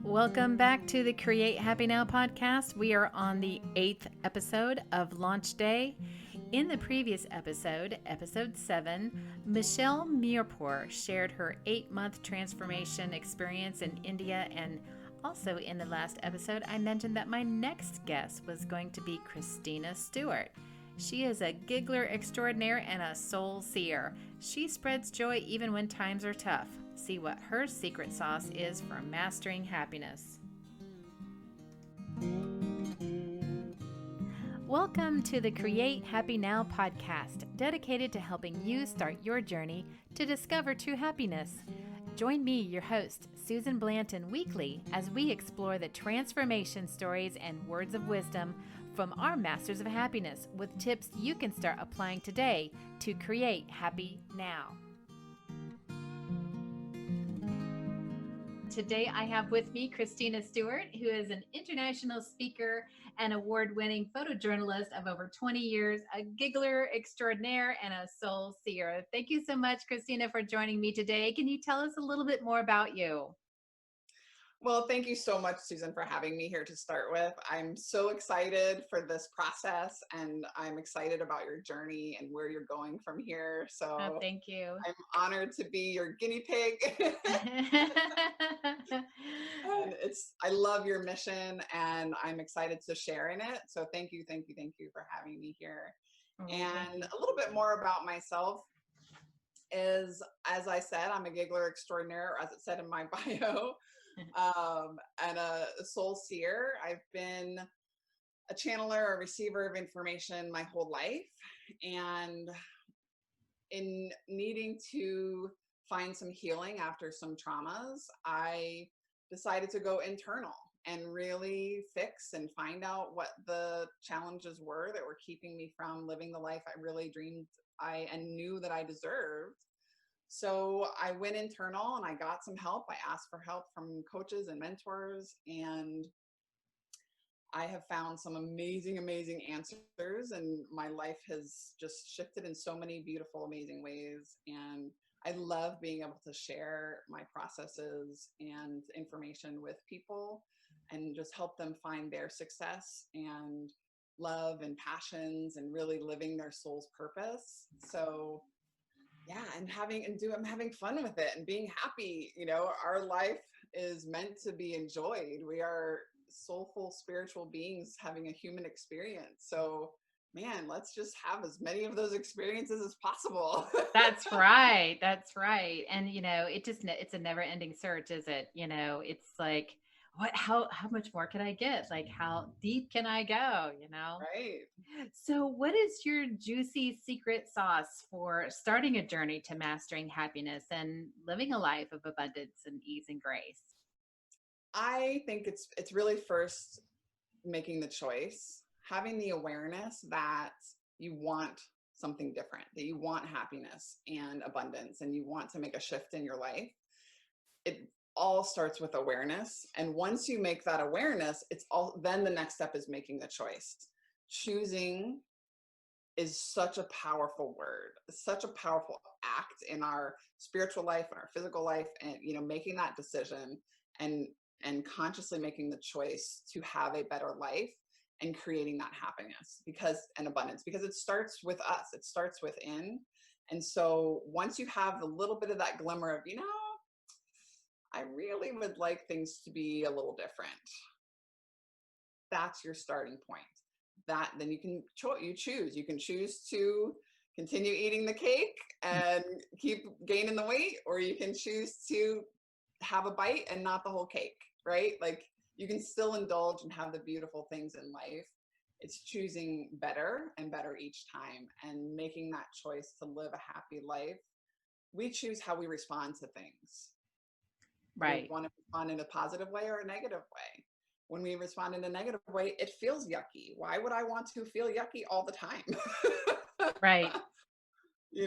Welcome back to the Create Happy Now podcast. We are on the 8th episode of Launch Day. In the previous episode, episode 7, Michelle Mirpour shared her 8-month transformation experience in India. And also in the last episode, I mentioned that my next guest was going to be Christina Stuart. She is a giggler extraordinaire and a soul seer. She spreads joy even when times are tough. See what her secret sauce is for mastering happiness. Welcome to the Create Happy Now podcast, dedicated to helping you start your journey to discover true happiness. Join me, your host, Susan Blanton, weekly as we explore the transformation stories and words of wisdom from our masters of happiness with tips you can start applying today to create happy now. Today I have with me Christina Stuart, who is an international speaker and award-winning photojournalist of over 20 years, a giggler extraordinaire, and a soul seer. Thank you so much, Christina, for joining me today. Can you tell us a little bit more about you? Well, thank you so much, Susan, for having me here to start with. I'm so excited for this process, and I'm excited about your journey and where you're going from here. Oh, So thank you. I'm honored to be your guinea pig. And I love your mission, and I'm excited to share in it. So thank you for having me here. And a little bit more about myself is, as I said, I'm a giggler extraordinaire, as it said in my bio. And a soul seer. I've been a channeler, a receiver of information my whole life. And in needing to find some healing after some traumas, I decided to go internal and really fix and find out what the challenges were that were keeping me from living the life I really dreamed and knew that I deserved. So I went internal and I got some help. I asked for help from coaches and mentors, and I have found some amazing, amazing answers, and my life has just shifted in so many beautiful, amazing ways. And I love being able to share my processes and information with people and just help them find their success and love and passions and really living their soul's purpose. So yeah, I'm having fun with it and being happy. You know, our life is meant to be enjoyed. We are soulful, spiritual beings having a human experience. So, man, let's just have as many of those experiences as possible. That's right. That's right. And it's a never ending search, is it? It's like, how much more can I get? Like, how deep can I go? Right. So what is your juicy secret sauce for starting a journey to mastering happiness and living a life of abundance and ease and grace? I think it's really first making the choice, having the awareness that you want something different, that you want happiness and abundance, and you want to make a shift in your life. It all starts with awareness. And once you make that awareness, then the next step is making the choice. Choosing is such a powerful word, such a powerful act in our spiritual life and our physical life. And, making that decision and consciously making the choice to have a better life and creating that happiness and abundance, because it starts with us, it starts within. And so once you have a little bit of that glimmer of, I really would like things to be a little different, that's your starting point. Then you can choose. You can choose to continue eating the cake and keep gaining the weight, or you can choose to have a bite and not the whole cake, right? Like, you can still indulge and have the beautiful things in life. It's choosing better and better each time and making that choice to live a happy life. We choose how we respond to things. Right. We want to respond in a positive way or a negative way. When we respond in a negative way, it feels yucky. Why would I want to feel yucky all the time? Right.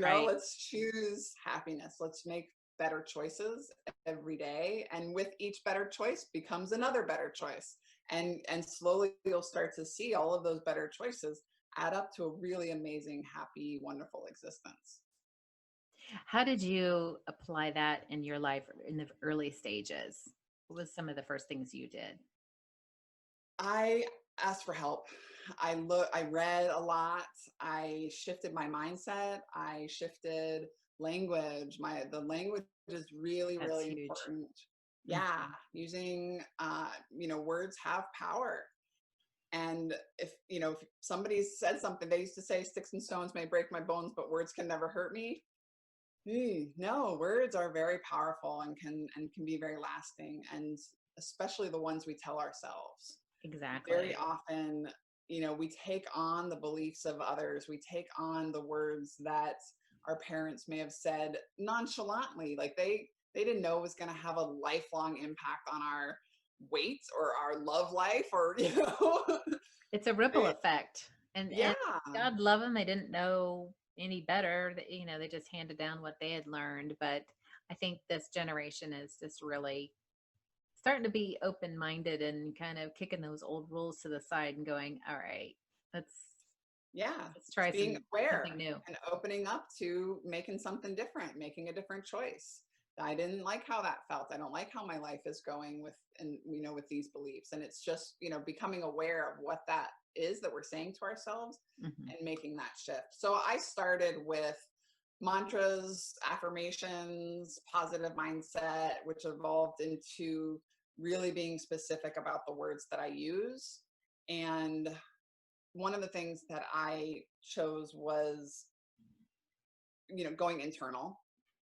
Right. Let's choose happiness. Let's make better choices every day. And with each better choice becomes another better choice. And slowly you'll start to see all of those better choices add up to a really amazing, happy, wonderful existence. How did you apply that in your life in the early stages? What was some of the first things you did? I asked for help. I read a lot. I shifted my mindset. I shifted language. The language is really, That's really huge. important. Yeah, Mhm. using, words have power. And if somebody said something, they used to say, "Sticks and stones may break my bones, but words can never hurt me." No, words are very powerful and can be very lasting, and especially the ones we tell ourselves. Very Exactly. often, we take on the beliefs of others. We take on the words that our parents may have said nonchalantly, like they didn't know it was going to have a lifelong impact on our weight or our love life, or It's a ripple They- effect. And yeah, God love them. They didn't know any better. They just handed down what they had learned. But I think this generation is just really starting to be open-minded and kind of kicking those old rules to the side and going, all right, let's yeah, let's try just being something aware new. and opening up to making something different, making a different choice. I didn't like how that felt. I don't like how my life is going with these beliefs. And it's just, becoming aware of what that is that we're saying to ourselves Mhm. and making that shift. So I started with mantras, affirmations, positive mindset, which evolved into really being specific about the words that I use. And one of the things that I chose was, going internal.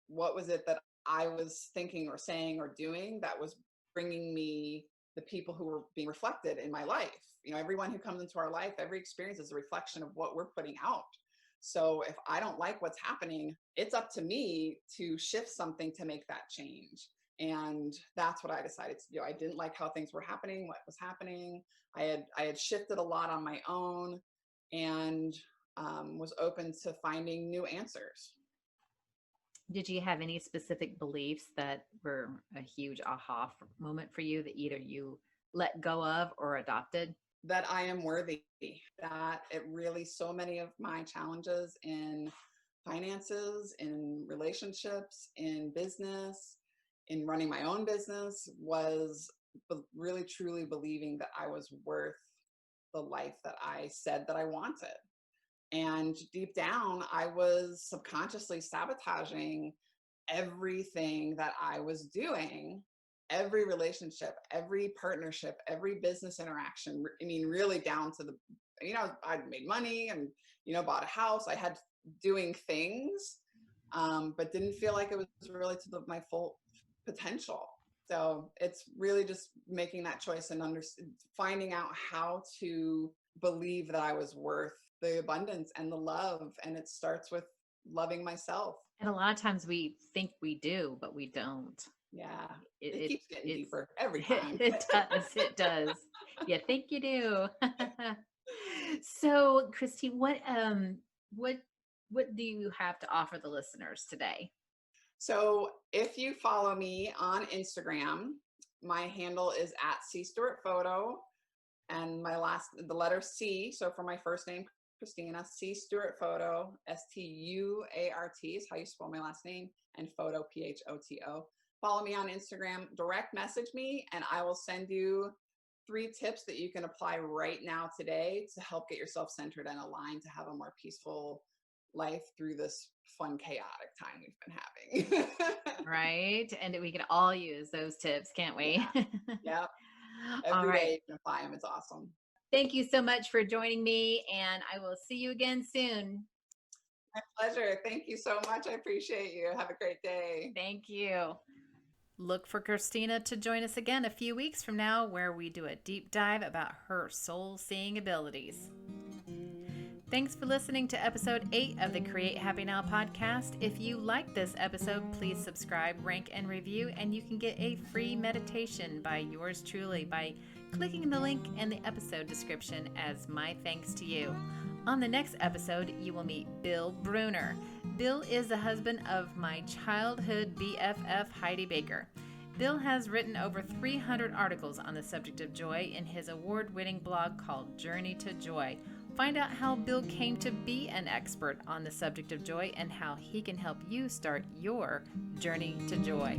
What was it that I was thinking or saying or doing that was bringing me the people who were being reflected in my life? Everyone who comes into our life, every experience is a reflection of what we're putting out. So if I don't like what's happening, it's up to me to shift something to make that change. And that's what I decided to do. I didn't like how things were happening, what was happening. I had shifted a lot on my own, and was open to finding new answers. Did you have any specific beliefs that were a huge moment for you that either you let go of or adopted? That I am worthy, that it really, so many of my challenges in finances, in relationships, in business, in running my own business was really truly believing that I was worth the life that I said that I wanted. And deep down, I was subconsciously sabotaging everything that I was doing, every relationship, every partnership, every business interaction. I mean, really down to I'd made money and, bought a house. I had doing things, but didn't feel like it was really to my full potential. So it's really just making that choice and finding out how to believe that I was worth the abundance and the love. And it starts with loving myself. And a lot of times we think we do, but we don't. Yeah. It, It it keeps getting it's deeper every time. it does. It does. You think you do. So, Christine, what what do you have to offer the listeners today? So if you follow me on Instagram, my handle is at C Stuart Photo, and the letter C. So for my first name, Christina, C Stuart Photo, Stuart is how you spell my last name, and photo, Photo. Follow me on Instagram, direct message me, and I will send you 3 tips that you can apply right now today to help get yourself centered and aligned to have a more peaceful life through this fun, chaotic time we've been having. Right? And we can all use those tips, can't we? Yeah. Yep. All Every day right. you can apply them. It's awesome. Thank you so much for joining me, and I will see you again soon. My pleasure. Thank you so much. I appreciate you. Have a great day. Thank you. Look for Christina to join us again a few weeks from now, where we do a deep dive about her soul seeing abilities. Thanks for listening to episode 8 of the Create Happy Now podcast. If you like this episode, please subscribe, rank, and review, and you can get a free meditation by yours truly by clicking the link in the episode description as my thanks to you. On the next episode, you will meet Bill Bruner. Bill is the husband of my childhood BFF, Heidi Baker. Bill has written over 300 articles on the subject of joy in his award-winning blog called Journey to Joy. Find out how Bill came to be an expert on the subject of joy and how he can help you start your journey to joy.